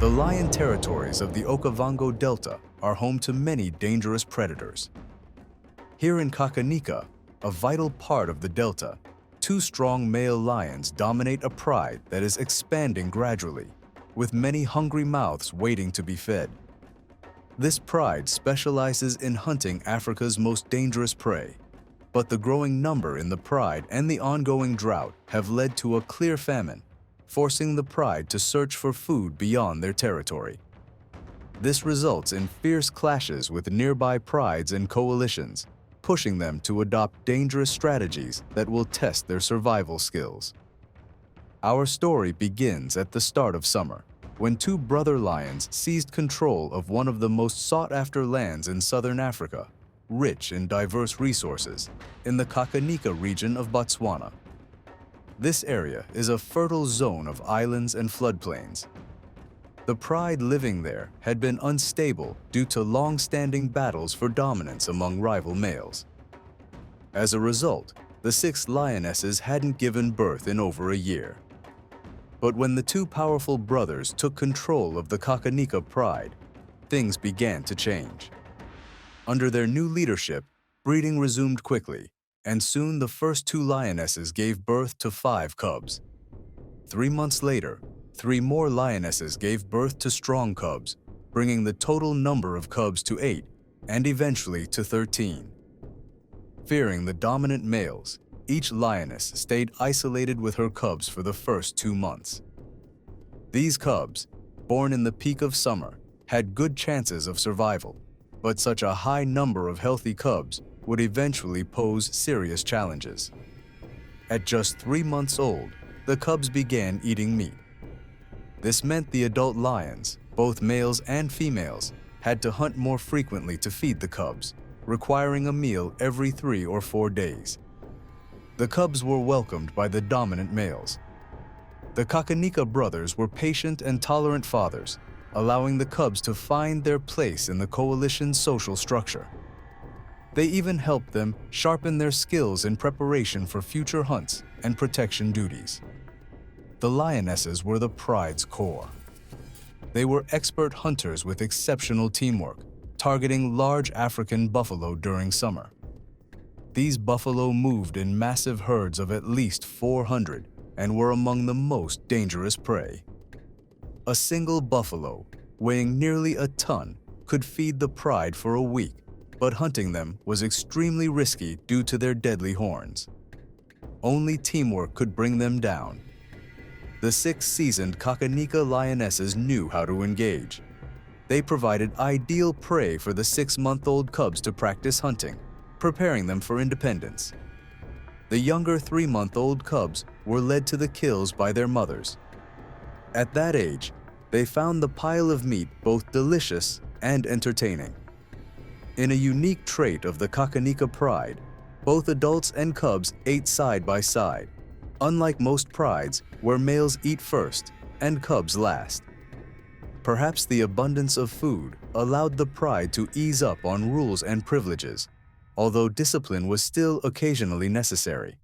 The lion territories of the Okavango Delta are home to many dangerous predators. Here in Kakanika, a vital part of the delta, two strong male lions dominate a pride that is expanding gradually, with many hungry mouths waiting to be fed. This pride specializes in hunting Africa's most dangerous prey, but the growing number in the pride and the ongoing drought have led to a clear famine, forcing the pride to search for food beyond their territory. This results in fierce clashes with nearby prides and coalitions, pushing them to adopt dangerous strategies that will test their survival skills. Our story begins at the start of summer, when two brother lions seized control of one of the most sought-after lands in southern Africa, rich in diverse resources, in the Kakanika region of Botswana. This area is a fertile zone of islands and floodplains. The pride living there had been unstable due to long-standing battles for dominance among rival males. As a result, the 6 lionesses hadn't given birth in over a year. But when the two powerful brothers took control of the Kakanika pride, things began to change. Under their new leadership, breeding resumed quickly, and soon the first 2 lionesses gave birth to 5 cubs. 3 months later, 3 more lionesses gave birth to strong cubs, bringing the total number of cubs to 8 and eventually to 13. Fearing the dominant males, each lioness stayed isolated with her cubs for the first 2 months. These cubs, born in the peak of summer, had good chances of survival, but such a high number of healthy cubs would eventually pose serious challenges. At just 3 months old, the cubs began eating meat. This meant the adult lions, both males and females, had to hunt more frequently to feed the cubs, requiring a meal every 3 or 4 days. The cubs were welcomed by the dominant males. The Kakanika brothers were patient and tolerant fathers, allowing the cubs to find their place in the coalition's social structure. They even helped them sharpen their skills in preparation for future hunts and protection duties. The lionesses were the pride's core. They were expert hunters with exceptional teamwork, targeting large African buffalo during summer. These buffalo moved in massive herds of at least 400 and were among the most dangerous prey. A single buffalo, weighing nearly a ton, could feed the pride for a week, but hunting them was extremely risky due to their deadly horns. Only teamwork could bring them down. The 6 seasoned Kakanika lionesses knew how to engage. They provided ideal prey for the 6-month-old cubs to practice hunting, preparing them for independence. The younger 3-month-old cubs were led to the kills by their mothers. At that age, they found the pile of meat both delicious and entertaining. In a unique trait of the Kakanika pride, both adults and cubs ate side by side, unlike most prides where males eat first and cubs last. Perhaps the abundance of food allowed the pride to ease up on rules and privileges, although discipline was still occasionally necessary.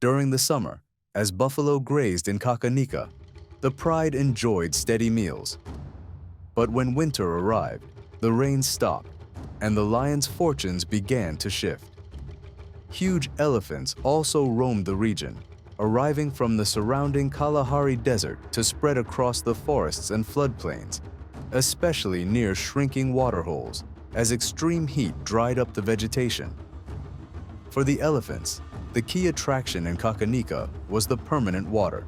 During the summer, as buffalo grazed in Kakanika, the pride enjoyed steady meals. But when winter arrived, the rains stopped, and the lions' fortunes began to shift. Huge elephants also roamed the region, arriving from the surrounding Kalahari Desert to spread across the forests and floodplains, especially near shrinking waterholes, as extreme heat dried up the vegetation. For the elephants, the key attraction in Kakanika was the permanent water.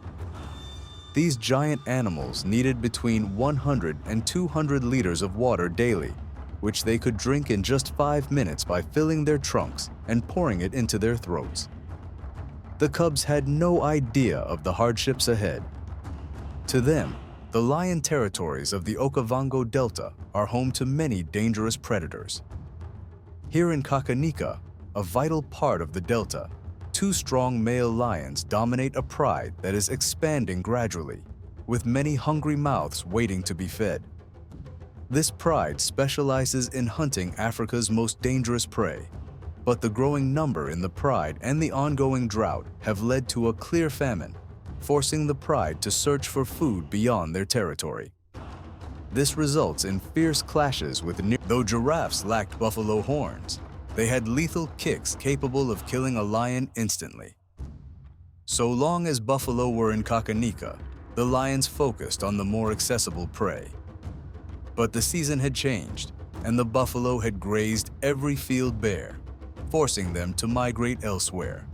These giant animals needed between 100 and 200 liters of water daily, which they could drink in just 5 minutes by filling their trunks and pouring it into their throats. The cubs had no idea of the hardships ahead. To them, the lion territories of the Okavango Delta are home to many dangerous predators. Here in Kakanika, a vital part of the delta, 2 strong male lions dominate a pride that is expanding gradually, with many hungry mouths waiting to be fed. This pride specializes in hunting Africa's most dangerous prey, but the growing number in the pride and the ongoing drought have led to a clear famine, forcing the pride to search for food beyond their territory. This results in fierce clashes with Though giraffes lacked buffalo horns, they had lethal kicks capable of killing a lion instantly. So long as buffalo were in Kakanika, the lions focused on the more accessible prey. But the season had changed, and the buffalo had grazed every field bare, forcing them to migrate elsewhere.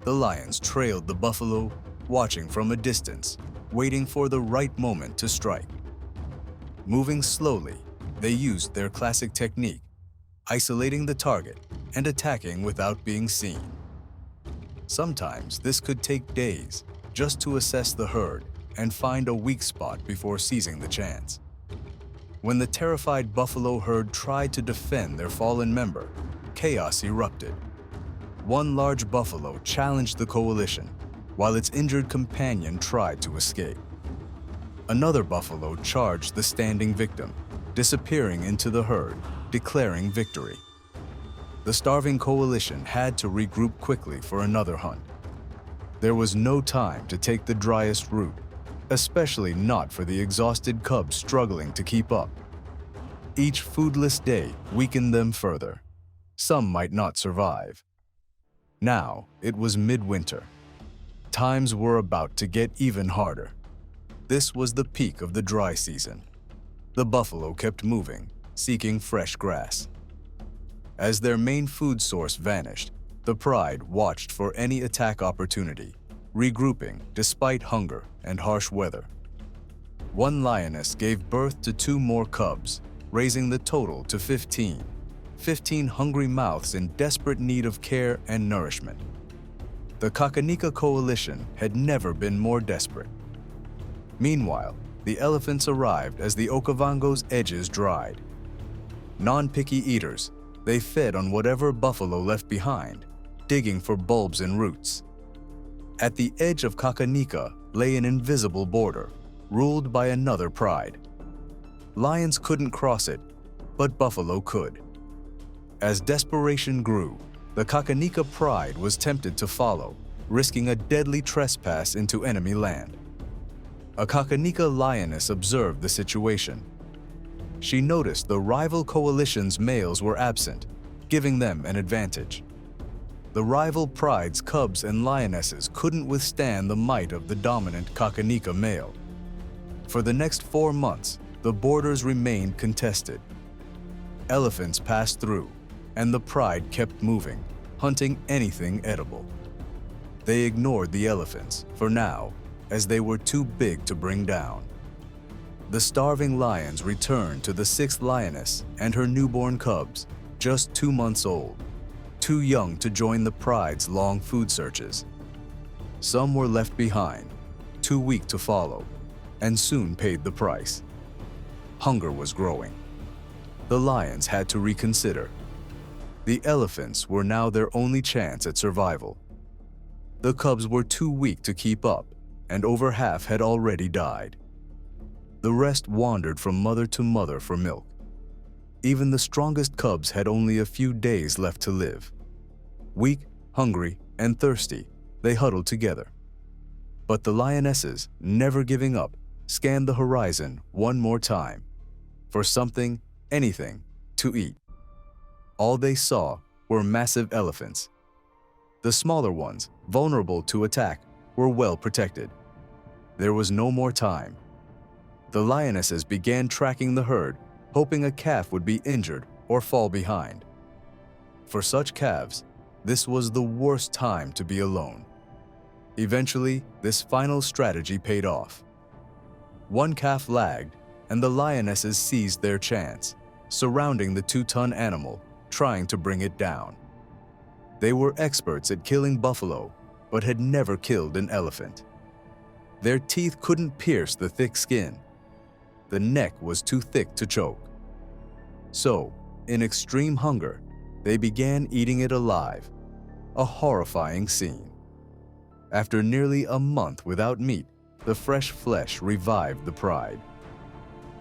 The lions trailed the buffalo, watching from a distance, waiting for the right moment to strike. Moving slowly, they used their classic technique, isolating the target and attacking without being seen. Sometimes this could take days just to assess the herd and find a weak spot before seizing the chance. When the terrified buffalo herd tried to defend their fallen member, chaos erupted. One large buffalo challenged the coalition, while its injured companion tried to escape. Another buffalo charged the standing victim, disappearing into the herd, declaring victory. The starving coalition had to regroup quickly for another hunt. There was no time to take the driest route, especially not for the exhausted cubs struggling to keep up. Each foodless day weakened them further. Some might not survive. Now it was midwinter. Times were about to get even harder. This was the peak of the dry season. The buffalo kept moving, seeking fresh grass. As their main food source vanished, the pride watched for any attack opportunity, regrouping despite hunger and harsh weather. One lioness gave birth to 2 more cubs, raising the total to 15. 15 hungry mouths in desperate need of care and nourishment. The Kakanika coalition had never been more desperate. Meanwhile, the elephants arrived as the Okavango's edges dried. Non-picky eaters, they fed on whatever buffalo left behind, digging for bulbs and roots. At the edge of Kakanika lay an invisible border, ruled by another pride. Lions couldn't cross it, but buffalo could. As desperation grew, the Kakanika pride was tempted to follow, risking a deadly trespass into enemy land. A Kakanika lioness observed the situation. She noticed the rival coalition's males were absent, giving them an advantage. The rival pride's cubs and lionesses couldn't withstand the might of the dominant Kakanika male. For the next 4 months, the borders remained contested. Elephants passed through, and the pride kept moving, hunting anything edible. They ignored the elephants, for now, as they were too big to bring down. The starving lions returned to the 6th lioness and her newborn cubs, just 2 months old, too young to join the pride's long food searches. Some were left behind, too weak to follow, and soon paid the price. Hunger was growing. The lions had to reconsider. The elephants were now their only chance at survival. The cubs were too weak to keep up, and over half had already died. The rest wandered from mother to mother for milk. Even the strongest cubs had only a few days left to live. Weak, hungry, and thirsty, they huddled together. But the lionesses, never giving up, scanned the horizon one more time, for something, anything, to eat. All they saw were massive elephants. The smaller ones, vulnerable to attack, were well protected. There was no more time. The lionesses began tracking the herd, hoping a calf would be injured or fall behind. For such calves, this was the worst time to be alone. Eventually, this final strategy paid off. One calf lagged, and the lionesses seized their chance, surrounding the 2-ton animal, trying to bring it down. They were experts at killing buffalo, but had never killed an elephant. Their teeth couldn't pierce the thick skin. The neck was too thick to choke. So, in extreme hunger, they began eating it alive, a horrifying scene. After nearly a month without meat, the fresh flesh revived the pride.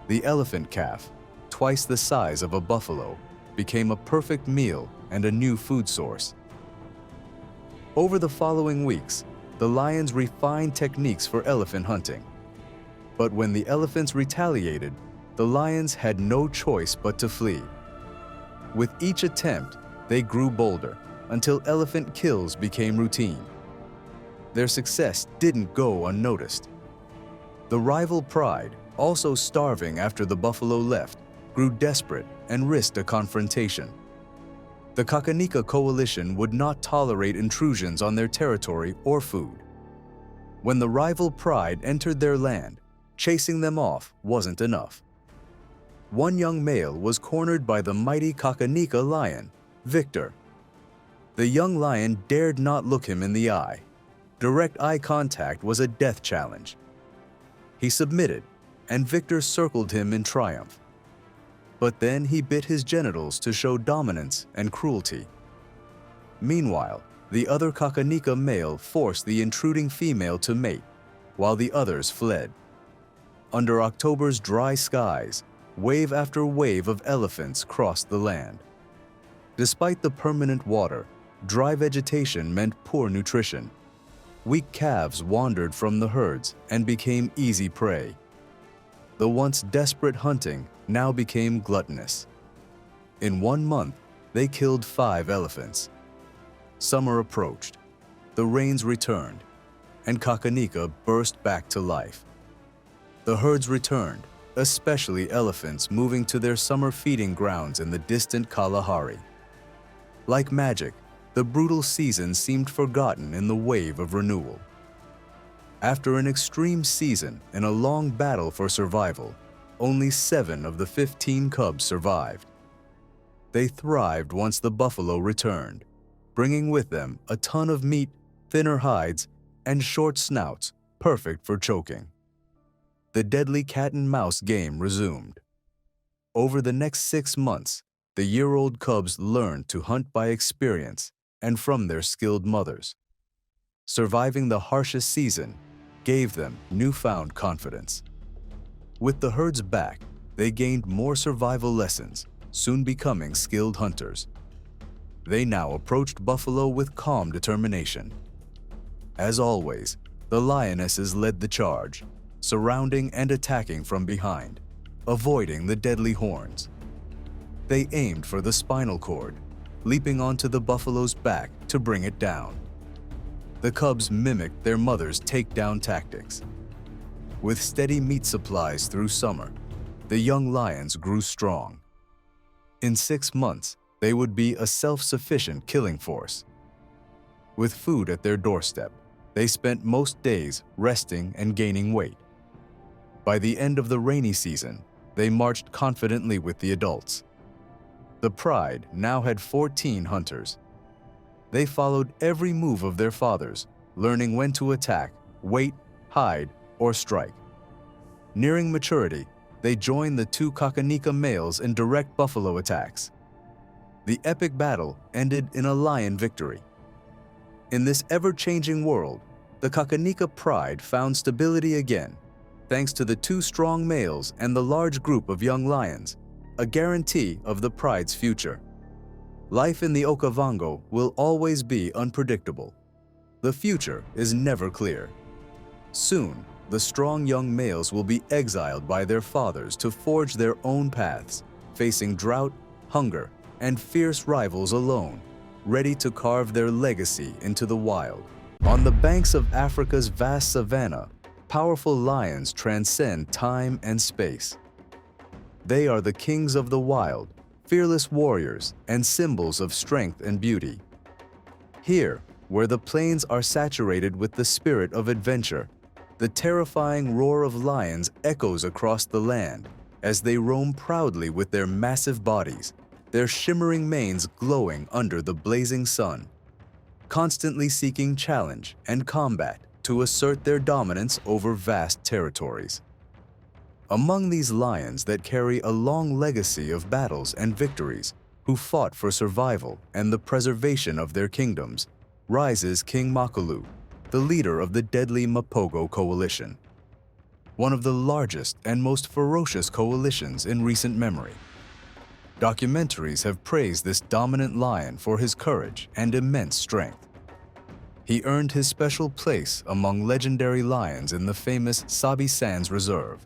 The elephant calf, twice the size of a buffalo, became a perfect meal and a new food source. Over the following weeks, the lions refined techniques for elephant hunting. But when the elephants retaliated, the lions had no choice but to flee. With each attempt, they grew bolder until elephant kills became routine. Their success didn't go unnoticed. The rival pride, also starving after the buffalo left, grew desperate and risked a confrontation. The Kakanika coalition would not tolerate intrusions on their territory or food. When the rival pride entered their land, chasing them off wasn't enough. One young male was cornered by the mighty Kakanika lion, Victor. The young lion dared not look him in the eye. Direct eye contact was a death challenge. He submitted, and Victor circled him in triumph. But then he bit his genitals to show dominance and cruelty. Meanwhile, the other Kakanika male forced the intruding female to mate, while the others fled. Under October's dry skies, wave after wave of elephants crossed the land. Despite the permanent water, dry vegetation meant poor nutrition. Weak calves wandered from the herds and became easy prey. The once desperate hunting now became gluttonous. In 1 month, they killed 5 elephants. Summer approached, the rains returned, and Kakanika burst back to life. The herds returned, especially elephants moving to their summer feeding grounds in the distant Kalahari. Like magic, the brutal season seemed forgotten in the wave of renewal. After an extreme season and a long battle for survival, only 7 of the 15 cubs survived. They thrived once the buffalo returned, bringing with them a ton of meat, thinner hides, and short snouts, perfect for choking. The deadly cat-and-mouse game resumed. Over the next 6 months, the year-old cubs learned to hunt by experience and from their skilled mothers. Surviving the harshest season gave them newfound confidence. With the herds back, they gained more survival lessons, soon becoming skilled hunters. They now approached buffalo with calm determination. As always, the lionesses led the charge, surrounding and attacking from behind, avoiding the deadly horns. They aimed for the spinal cord, leaping onto the buffalo's back to bring it down. The cubs mimicked their mother's takedown tactics. With steady meat supplies through summer, the young lions grew strong. In 6 months, they would be a self-sufficient killing force. With food at their doorstep, they spent most days resting and gaining weight. By the end of the rainy season, they marched confidently with the adults. The pride now had 14 hunters. They followed every move of their fathers, learning when to attack, wait, hide, or strike. Nearing maturity, they joined the 2 Kakanika males in direct buffalo attacks. The epic battle ended in a lion victory. In this ever-changing world, the Kakanika pride found stability again, thanks to the 2 strong males and the large group of young lions, a guarantee of the pride's future. Life in the Okavango will always be unpredictable. The future is never clear. Soon, the strong young males will be exiled by their fathers to forge their own paths, facing drought, hunger, and fierce rivals alone, ready to carve their legacy into the wild. On the banks of Africa's vast savanna, powerful lions transcend time and space. They are the kings of the wild, fearless warriors, and symbols of strength and beauty. Here, where the plains are saturated with the spirit of adventure, the terrifying roar of lions echoes across the land as they roam proudly with their massive bodies, their shimmering manes glowing under the blazing sun, constantly seeking challenge and combat to assert their dominance over vast territories. Among these lions that carry a long legacy of battles and victories, who fought for survival and the preservation of their kingdoms, rises King Makulu, the leader of the deadly Mapogo coalition, one of the largest and most ferocious coalitions in recent memory. Documentaries have praised this dominant lion for his courage and immense strength. He earned his special place among legendary lions in the famous Sabi Sands Reserve.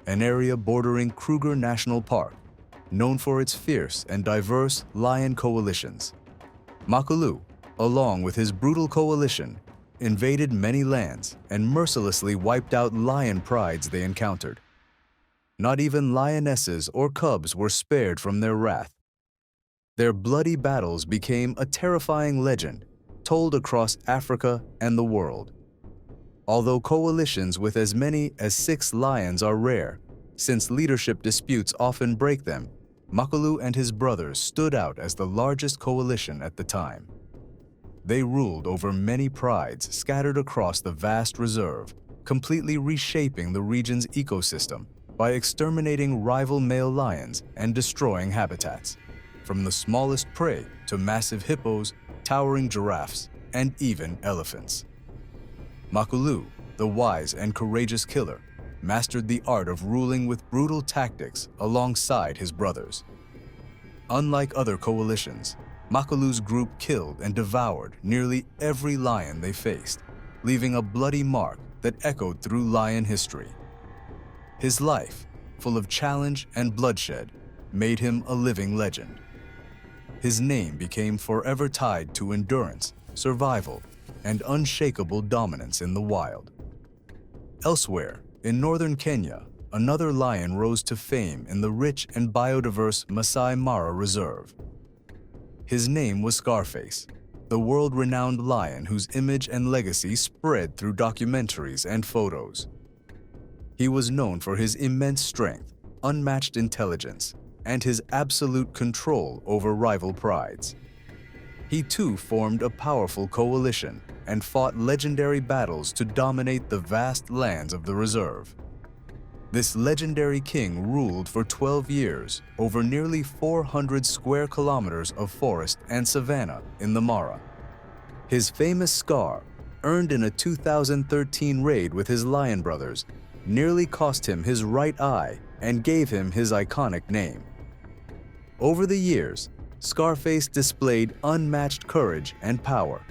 an area bordering Kruger National Park, known for its fierce and diverse lion coalitions. Makalu, along with his brutal coalition, invaded many lands and mercilessly wiped out lion prides they encountered. Not even lionesses or cubs were spared from their wrath. Their bloody battles became a terrifying legend told across Africa and the world. Although coalitions with as many as 6 lions are rare, since leadership disputes often break them, Makalu and his brothers stood out as the largest coalition at the time. They ruled over many prides scattered across the vast reserve, completely reshaping the region's ecosystem by exterminating rival male lions and destroying habitats, from the smallest prey to massive hippos, towering giraffes, and even elephants. Makalu, the wise and courageous killer, mastered the art of ruling with brutal tactics alongside his brothers. Unlike other coalitions, Makalu's group killed and devoured nearly every lion they faced, leaving a bloody mark that echoed through lion history. His life, full of challenge and bloodshed, made him a living legend. His name became forever tied to endurance, survival, and unshakable dominance in the wild. Elsewhere, in northern Kenya, another lion rose to fame in the rich and biodiverse Masai Mara Reserve. His name was Scarface, the world-renowned lion whose image and legacy spread through documentaries and photos. He was known for his immense strength, unmatched intelligence, and his absolute control over rival prides. He too formed a powerful coalition and fought legendary battles to dominate the vast lands of the reserve. This legendary king ruled for 12 years over nearly 400 square kilometers of forest and savanna in the Mara. His famous scar, earned in a 2013 raid with his lion brothers, nearly cost him his right eye and gave him his iconic name. Over the years, Scarface displayed unmatched courage and power.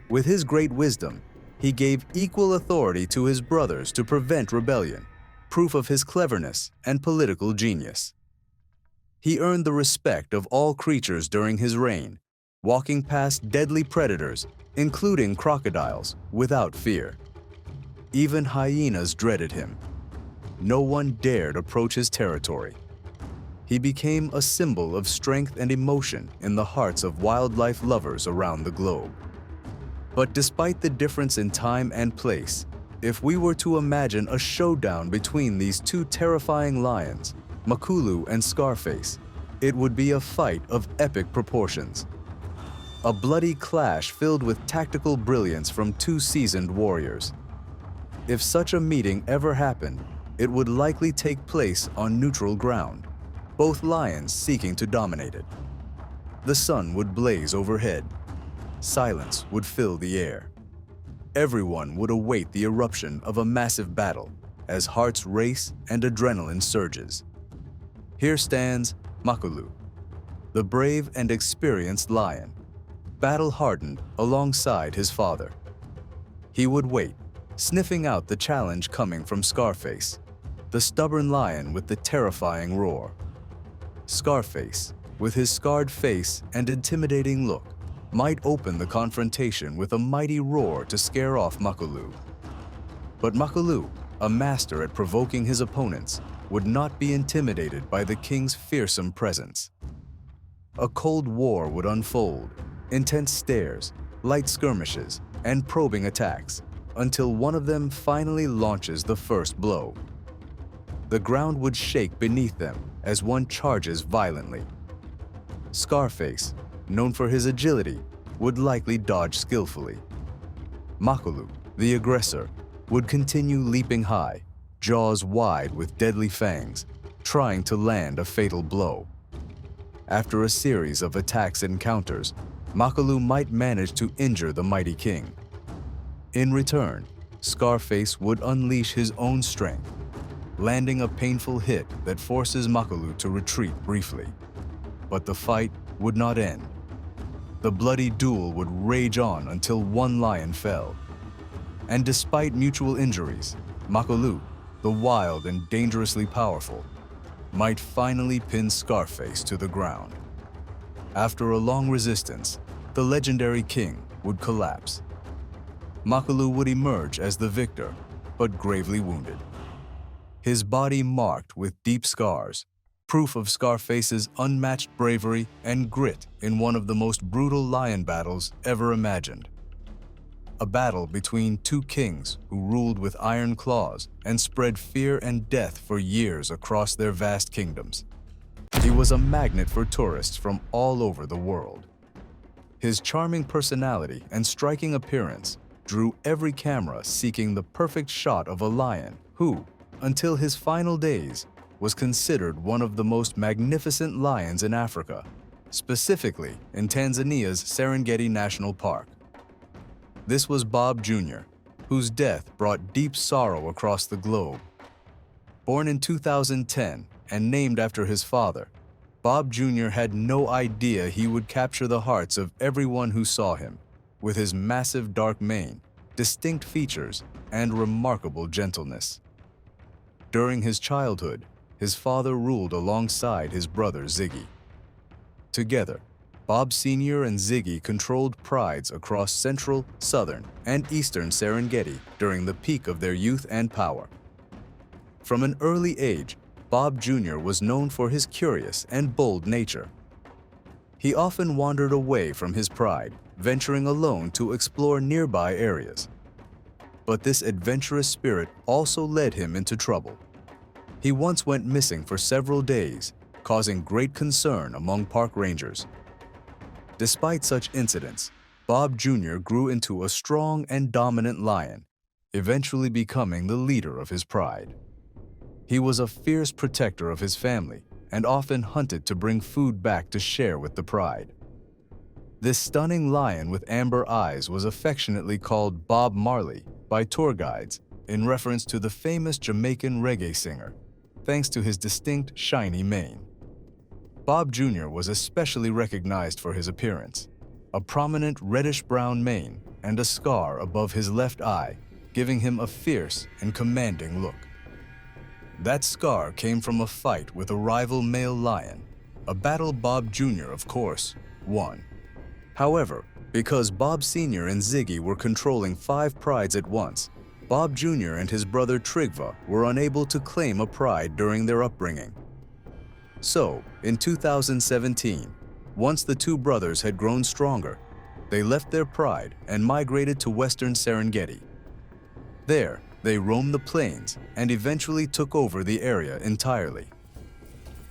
With his great wisdom, he gave equal authority to his brothers to prevent rebellion, proof of his cleverness and political genius. He earned the respect of all creatures during his reign, walking past deadly predators, including crocodiles, without fear. Even hyenas dreaded him. No one dared approach his territory. He became a symbol of strength and emotion in the hearts of wildlife lovers around the globe. But despite the difference in time and place, if we were to imagine a showdown between these two terrifying lions, Makalu and Scarface, it would be a fight of epic proportions. A bloody clash filled with tactical brilliance from two seasoned warriors. If such a meeting ever happened, it would likely take place on neutral ground, both lions seeking to dominate it. The sun would blaze overhead. Silence would fill the air. Everyone would await the eruption of a massive battle as hearts race and adrenaline surges. Here stands Makalu, the brave and experienced lion, battle-hardened alongside his father. He would wait, sniffing out the challenge coming from Scarface, the stubborn lion with the terrifying roar. Scarface, with his scarred face and intimidating look, might open the confrontation with a mighty roar to scare off Makalu. But Makalu, a master at provoking his opponents, would not be intimidated by the king's fearsome presence. A cold war would unfold, intense stares, light skirmishes, and probing attacks, until one of them finally launches the first blow. The ground would shake beneath them as one charges violently. Scarface, known for his agility, would likely dodge skillfully. Makalu, the aggressor, would continue leaping high, jaws wide with deadly fangs, trying to land a fatal blow. After a series of attacks and counters, Makalu might manage to injure the mighty king. In return, Scarface would unleash his own strength, landing a painful hit that forces Makalu to retreat briefly. But the fight would not end. The bloody duel would rage on until one lion fell. And despite mutual injuries, Makalu, the wild and dangerously powerful, might finally pin Scarface to the ground. After a long resistance, the legendary king would collapse. Makalu would emerge as the victor, but gravely wounded. His body marked with deep scars, proof of Scarface's unmatched bravery and grit in one of the most brutal lion battles ever imagined. A battle between two kings who ruled with iron claws and spread fear and death for years across their vast kingdoms. He was a magnet for tourists from all over the world. His charming personality and striking appearance drew every camera seeking the perfect shot of a lion who, until his final days, was considered one of the most magnificent lions in Africa, specifically in Tanzania's Serengeti National Park. This was Bob Jr., whose death brought deep sorrow across the globe. Born in 2010 and named after his father, Bob Jr. had no idea he would capture the hearts of everyone who saw him, with his massive dark mane, distinct features, and remarkable gentleness. During his childhood, his father ruled alongside his brother Ziggy. Together, Bob Sr. and Ziggy controlled prides across central, southern, and eastern Serengeti during the peak of their youth and power. From an early age, Bob Jr. was known for his curious and bold nature. He often wandered away from his pride, venturing alone to explore nearby areas. But this adventurous spirit also led him into trouble. He once went missing for several days, causing great concern among park rangers. Despite such incidents, Bob Jr. grew into a strong and dominant lion, eventually becoming the leader of his pride. He was a fierce protector of his family and often hunted to bring food back to share with the pride. This stunning lion with amber eyes was affectionately called Bob Marley by tour guides in reference to the famous Jamaican reggae singer, thanks to his distinct shiny mane. Bob Jr. was especially recognized for his appearance, a prominent reddish-brown mane and a scar above his left eye, giving him a fierce and commanding look. That scar came from a fight with a rival male lion, a battle Bob Jr., of course, won. However, because Bob Sr. and Ziggy were controlling 5 prides at once, Bob Jr. and his brother Trigva were unable to claim a pride during their upbringing. So, in 2017, once the two brothers had grown stronger, they left their pride and migrated to western Serengeti. There, they roamed the plains and eventually took over the area entirely.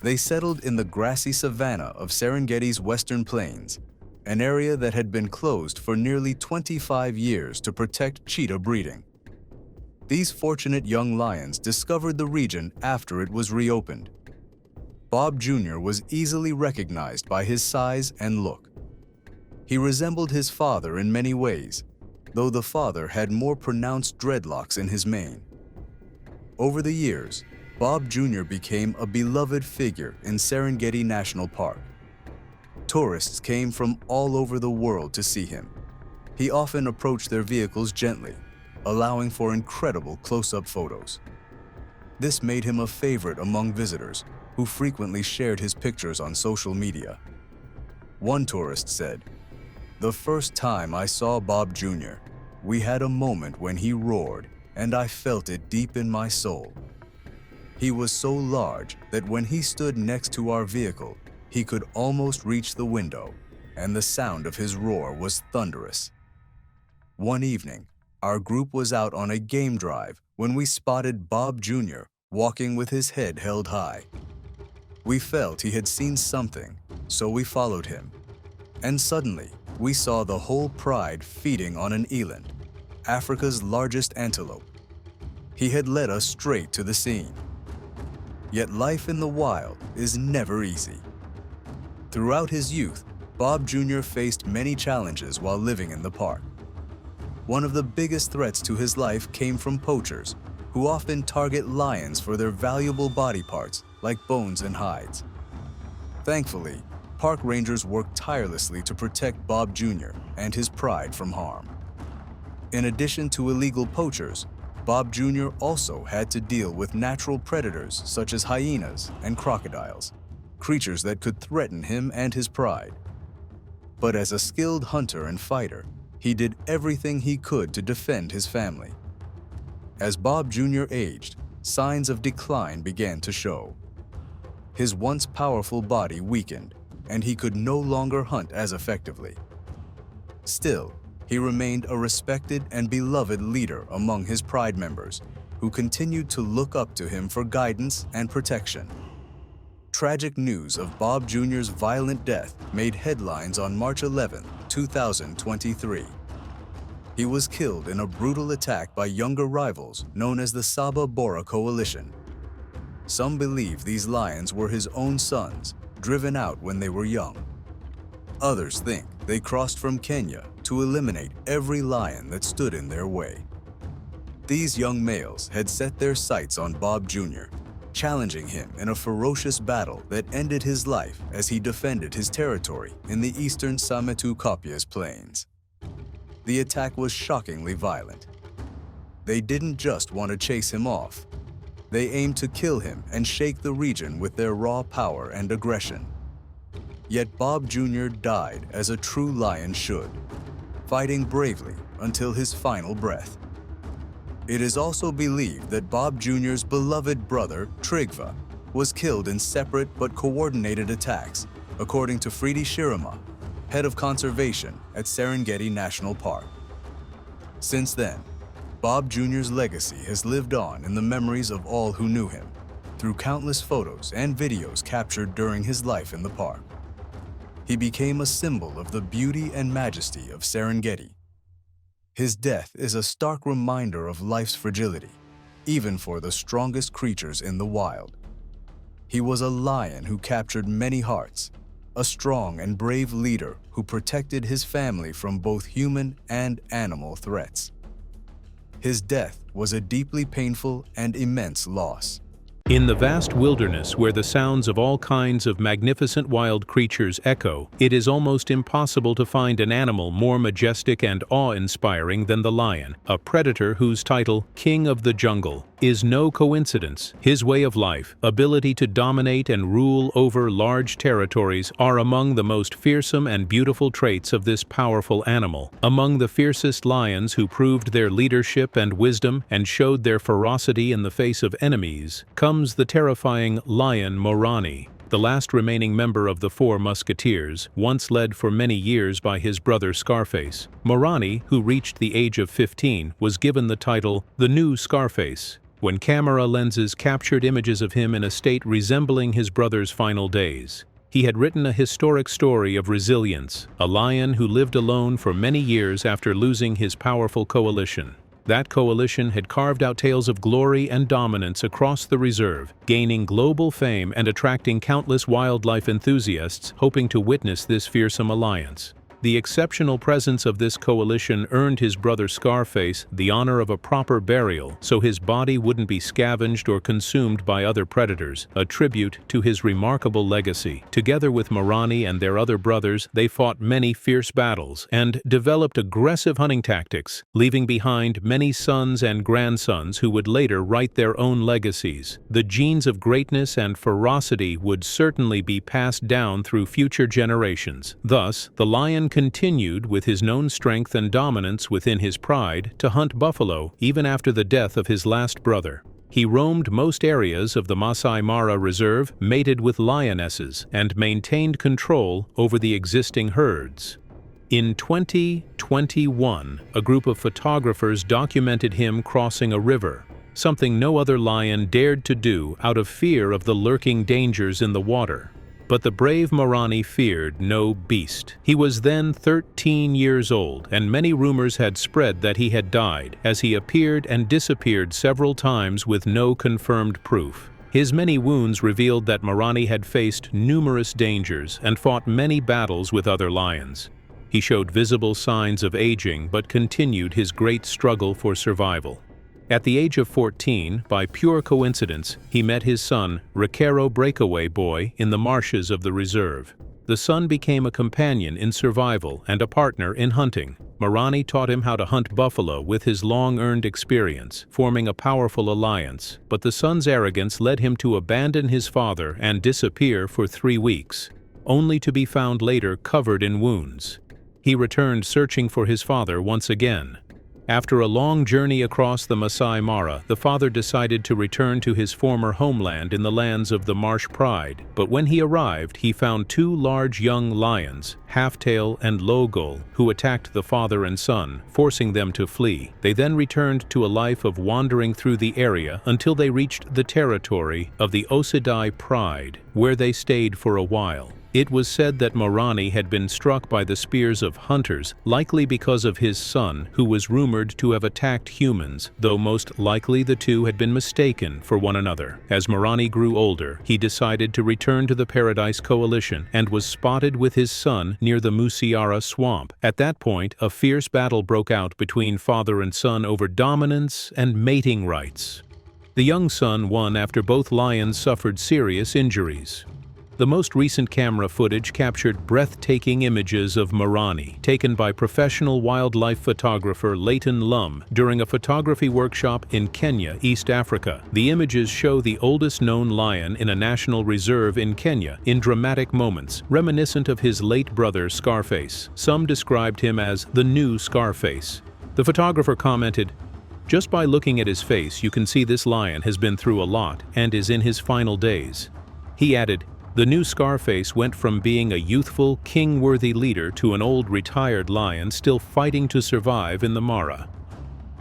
They settled in the grassy savanna of Serengeti's western plains, an area that had been closed for nearly 25 years to protect cheetah breeding. These fortunate young lions discovered the region after it was reopened. Bob Jr. was easily recognized by his size and look. He resembled his father in many ways, though the father had more pronounced dreadlocks in his mane. Over the years, Bob Jr. became a beloved figure in Serengeti National Park. Tourists came from all over the world to see him. He often approached their vehicles gently, allowing for incredible close-up photos. This made him a favorite among visitors, who frequently shared his pictures on social media. One tourist said, "The first time I saw Bob Jr., we had a moment when he roared, and I felt it deep in my soul. He was so large that when he stood next to our vehicle, he could almost reach the window, and the sound of his roar was thunderous." One evening, our group was out on a game drive when we spotted Bob Jr. walking with his head held high. We felt he had seen something, so we followed him. And suddenly, we saw the whole pride feeding on an eland, Africa's largest antelope. He had led us straight to the scene. Yet life in the wild is never easy. Throughout his youth, Bob Jr. faced many challenges while living in the park. One of the biggest threats to his life came from poachers, who often target lions for their valuable body parts like bones and hides. Thankfully, park rangers worked tirelessly to protect Bob Jr. and his pride from harm. In addition to illegal poachers, Bob Jr. also had to deal with natural predators such as hyenas and crocodiles, creatures that could threaten him and his pride. But as a skilled hunter and fighter, he did everything he could to defend his family. As Bob Jr. aged, signs of decline began to show. His once powerful body weakened, and he could no longer hunt as effectively. Still, he remained a respected and beloved leader among his pride members, who continued to look up to him for guidance and protection. Tragic news of Bob Jr.'s violent death made headlines on March 11, 2023. He was killed in a brutal attack by younger rivals known as the Saba Bora Coalition. Some believe these lions were his own sons, driven out when they were young. Others think they crossed from Kenya to eliminate every lion that stood in their way. These young males had set their sights on Bob Jr., challenging him in a ferocious battle that ended his life as he defended his territory in the eastern Sametu-Kopias plains. The attack was shockingly violent. They didn't just want to chase him off. They aimed to kill him and shake the region with their raw power and aggression. Yet Bob Jr. died as a true lion should, fighting bravely until his final breath. It is also believed that Bob Jr.'s beloved brother, Trigva, was killed in separate but coordinated attacks, according to Fridi Shirama, head of conservation at Serengeti National Park. Since then, Bob Jr.'s legacy has lived on in the memories of all who knew him, through countless photos and videos captured during his life in the park. He became a symbol of the beauty and majesty of Serengeti. His death is a stark reminder of life's fragility, even for the strongest creatures in the wild. He was a lion who captured many hearts, a strong and brave leader who protected his family from both human and animal threats. His death was a deeply painful and immense loss. In the vast wilderness where the sounds of all kinds of magnificent wild creatures echo, it is almost impossible to find an animal more majestic and awe-inspiring than the lion, a predator whose title, King of the Jungle, is no coincidence. His way of life, ability to dominate and rule over large territories are among the most fearsome and beautiful traits of this powerful animal. Among the fiercest lions who proved their leadership and wisdom and showed their ferocity in the face of enemies, comes the terrifying lion Morani, the last remaining member of the Four Musketeers, once led for many years by his brother Scarface. Morani, who reached the age of 15, was given the title the New Scarface, when camera lenses captured images of him in a state resembling his brother's final days. He had written a historic story of resilience, a lion who lived alone for many years after losing his powerful coalition. That coalition had carved out tales of glory and dominance across the reserve, gaining global fame and attracting countless wildlife enthusiasts hoping to witness this fearsome alliance. The exceptional presence of this coalition earned his brother Scarface the honor of a proper burial so his body wouldn't be scavenged or consumed by other predators, a tribute to his remarkable legacy. Together with Morani and their other brothers, they fought many fierce battles and developed aggressive hunting tactics, leaving behind many sons and grandsons who would later write their own legacies. The genes of greatness and ferocity would certainly be passed down through future generations. Thus, the lion continued with his known strength and dominance within his pride to hunt buffalo even after the death of his last brother. He roamed most areas of the Masai Mara Reserve, mated with lionesses, and maintained control over the existing herds. In 2021, a group of photographers documented him crossing a river, something no other lion dared to do out of fear of the lurking dangers in the water. But the brave Morani feared no beast. He was then 13 years old, and many rumors had spread that he had died, as he appeared and disappeared several times with no confirmed proof. His many wounds revealed that Morani had faced numerous dangers and fought many battles with other lions. He showed visible signs of aging but continued his great struggle for survival. At the age of 14, by pure coincidence, he met his son, Rekero Breakaway Boy, in the marshes of the reserve. The son became a companion in survival and a partner in hunting. Morani taught him how to hunt buffalo with his long-earned experience, forming a powerful alliance, but the son's arrogance led him to abandon his father and disappear for 3 weeks, only to be found later covered in wounds. He returned searching for his father once again. After a long journey across the Masai Mara, the father decided to return to his former homeland in the lands of the Marsh Pride, but when he arrived, he found 2 large young lions, Halftail and Logol, who attacked the father and son, forcing them to flee. They then returned to a life of wandering through the area until they reached the territory of the Osidai Pride, where they stayed for a while. It was said that Morani had been struck by the spears of hunters, likely because of his son, who was rumored to have attacked humans, though most likely the two had been mistaken for one another. As Morani grew older, he decided to return to the Paradise Coalition and was spotted with his son near the Musiara swamp. At that point, a fierce battle broke out between father and son over dominance and mating rights. The young son won after both lions suffered serious injuries. The most recent camera footage captured breathtaking images of Morani, taken by professional wildlife photographer Leighton Lum during a photography workshop in Kenya, East Africa. The images show the oldest known lion in a national reserve in Kenya in dramatic moments, reminiscent of his late brother Scarface. Some described him as the new Scarface. The photographer commented, "Just by looking at his face, you can see this lion has been through a lot and is in his final days." He added, "The new Scarface went from being a youthful, king-worthy leader to an old retired lion still fighting to survive in the Mara."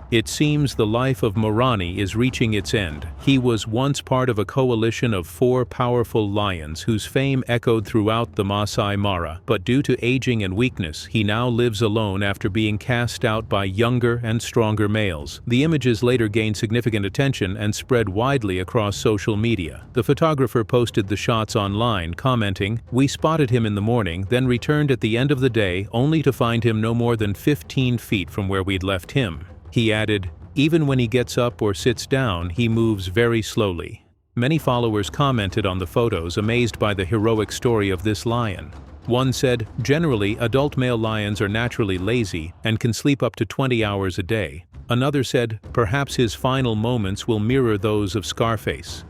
It seems the life of Morani is reaching its end. He was once part of a coalition of 4 powerful lions whose fame echoed throughout the Masai Mara, but due to aging and weakness, he now lives alone after being cast out by younger and stronger males. The images later gained significant attention and spread widely across social media. The photographer posted the shots online, commenting, "We spotted him in the morning, then returned at the end of the day, only to find him no more than 15 feet from where we'd left him." He added, "Even when he gets up or sits down, he moves very slowly." Many followers commented on the photos, amazed by the heroic story of this lion. One said, "Generally, adult male lions are naturally lazy and can sleep up to 20 hours a day." Another said, "Perhaps his final moments will mirror those of Scarface."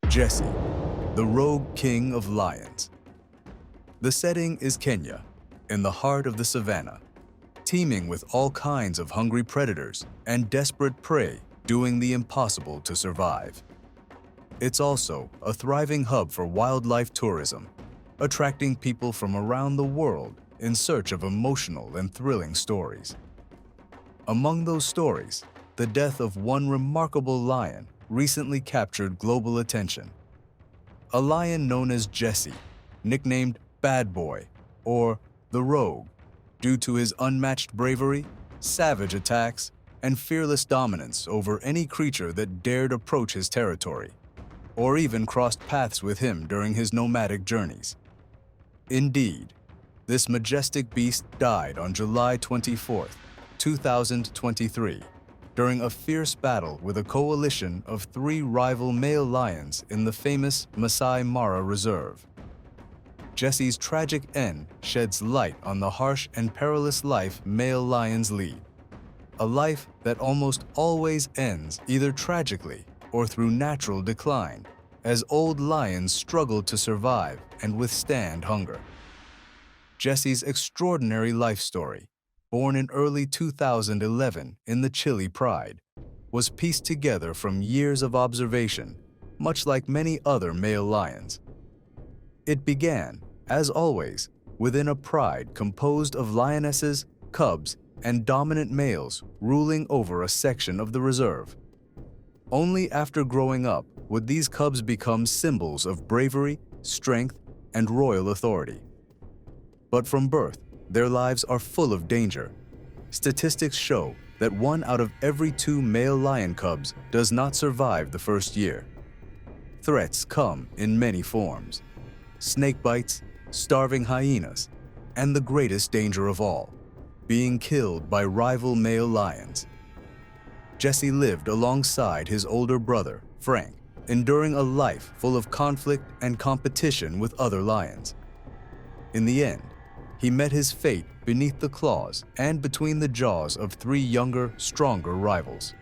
Jesse, the rogue king of lions. The setting is Kenya, in the heart of the savannah, teeming with all kinds of hungry predators and desperate prey doing the impossible to survive. It's also a thriving hub for wildlife tourism, attracting people from around the world in search of emotional and thrilling stories. Among those stories, the death of one remarkable lion recently captured global attention. A lion known as Jesse, nicknamed Bad Boy or the Rogue, due to his unmatched bravery, savage attacks, and fearless dominance over any creature that dared approach his territory, or even crossed paths with him during his nomadic journeys. Indeed, this majestic beast died on July 24, 2023, during a fierce battle with a coalition of 3 rival male lions in the famous Masai Mara Reserve. Jesse's tragic end sheds light on the harsh and perilous life male lions lead, a life that almost always ends either tragically or through natural decline, as old lions struggle to survive and withstand hunger. Jesse's extraordinary life story, born in early 2011 in the Chile Pride, was pieced together from years of observation, much like many other male lions. It began, as always, within a pride composed of lionesses, cubs, and dominant males ruling over a section of the reserve. Only after growing up would these cubs become symbols of bravery, strength, and royal authority. But from birth, their lives are full of danger. Statistics show that 1 out of every 2 male lion cubs does not survive the first year. Threats come in many forms: snake bites, starving hyenas, and the greatest danger of all, being killed by rival male lions. Jesse lived alongside his older brother, Frank, enduring a life full of conflict and competition with other lions. In the end, he met his fate beneath the claws and between the jaws of three younger, stronger rivals.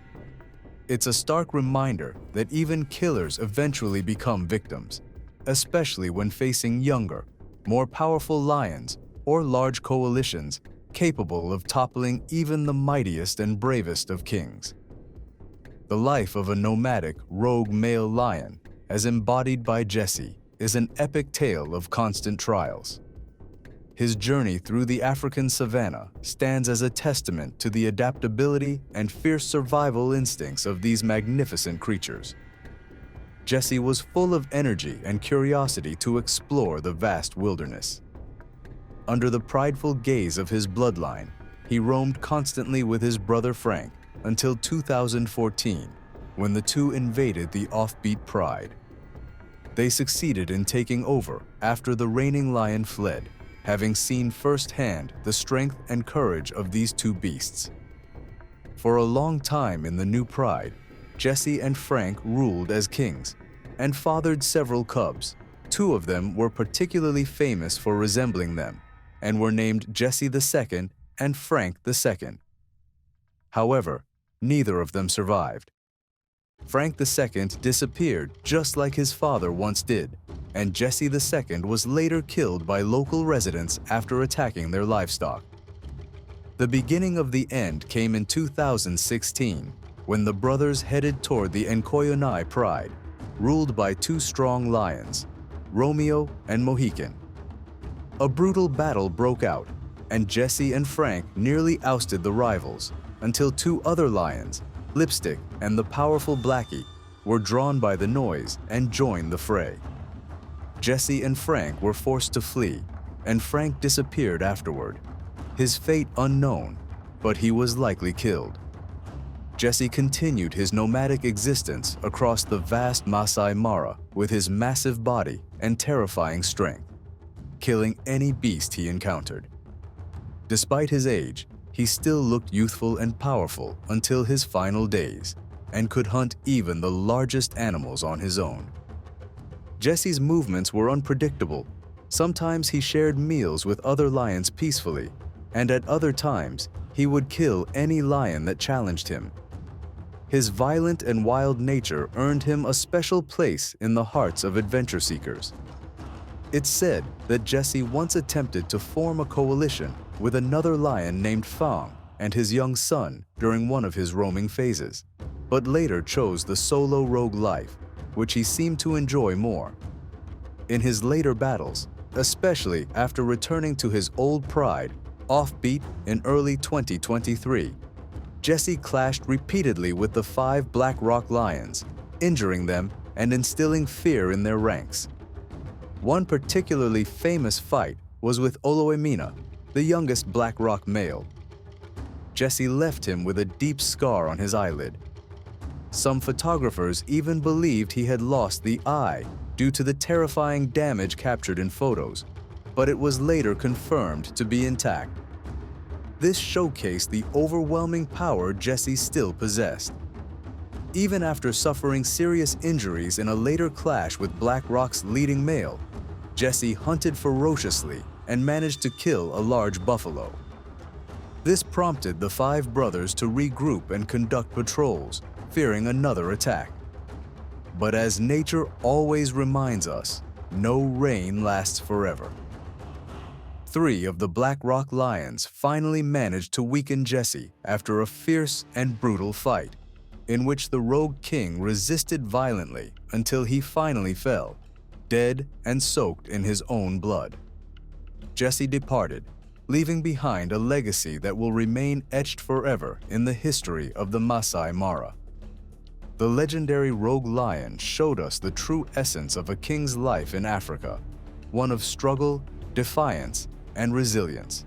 It's a stark reminder that even killers eventually become victims, especially when facing younger, more powerful lions or large coalitions capable of toppling even the mightiest and bravest of kings. The life of a nomadic, rogue male lion, as embodied by Jesse, is an epic tale of constant trials. His journey through the African savanna stands as a testament to the adaptability and fierce survival instincts of these magnificent creatures. Jesse was full of energy and curiosity to explore the vast wilderness. Under the prideful gaze of his bloodline, he roamed constantly with his brother Frank until 2014, when the two invaded the offbeat Pride. They succeeded in taking over after the reigning lion fled, having seen firsthand the strength and courage of these two beasts. For a long time in the new Pride, Jesse and Frank ruled as kings and fathered several cubs. Two of them were particularly famous for resembling them and were named Jesse II and Frank II. However, neither of them survived. Frank II disappeared just like his father once did, and Jesse II was later killed by local residents after attacking their livestock. The beginning of the end came in 2016, when the brothers headed toward the Nkoyonai Pride, ruled by two strong lions, Romeo and Mohican. A brutal battle broke out, and Jesse and Frank nearly ousted the rivals, until two other lions, Lipstick and the powerful Blackie, were drawn by the noise and joined the fray. Jesse and Frank were forced to flee, and Frank disappeared afterward, his fate unknown, but he was likely killed. Jesse continued his nomadic existence across the vast Masai Mara with his massive body and terrifying strength, killing any beast he encountered. Despite his age, he still looked youthful and powerful until his final days, and could hunt even the largest animals on his own. Jesse's movements were unpredictable. Sometimes he shared meals with other lions peacefully, and at other times, he would kill any lion that challenged him. His violent and wild nature earned him a special place in the hearts of adventure seekers. It's said that Jesse once attempted to form a coalition with another lion named Fang and his young son during one of his roaming phases, but later chose the solo rogue life, which he seemed to enjoy more. In his later battles, especially after returning to his old Pride, offbeat in early 2023, Jesse clashed repeatedly with the 5 Black Rock Lions, injuring them and instilling fear in their ranks. One particularly famous fight was with Oloemina, the youngest Black Rock male. Jesse left him with a deep scar on his eyelid. Some photographers even believed he had lost the eye due to the terrifying damage captured in photos, but it was later confirmed to be intact. This showcased the overwhelming power Jesse still possessed. Even after suffering serious injuries in a later clash with Black Rock's leading male, Jesse hunted ferociously and managed to kill a large buffalo. This prompted the 5 brothers to regroup and conduct patrols, fearing another attack. But as nature always reminds us, no rain lasts forever. 3 of the Black Rock Lions finally managed to weaken Jesse after a fierce and brutal fight, in which the rogue king resisted violently until he finally fell, dead and soaked in his own blood. Jesse departed, leaving behind a legacy that will remain etched forever in the history of the Masai Mara. The legendary rogue lion showed us the true essence of a king's life in Africa, one of struggle, defiance, and resilience.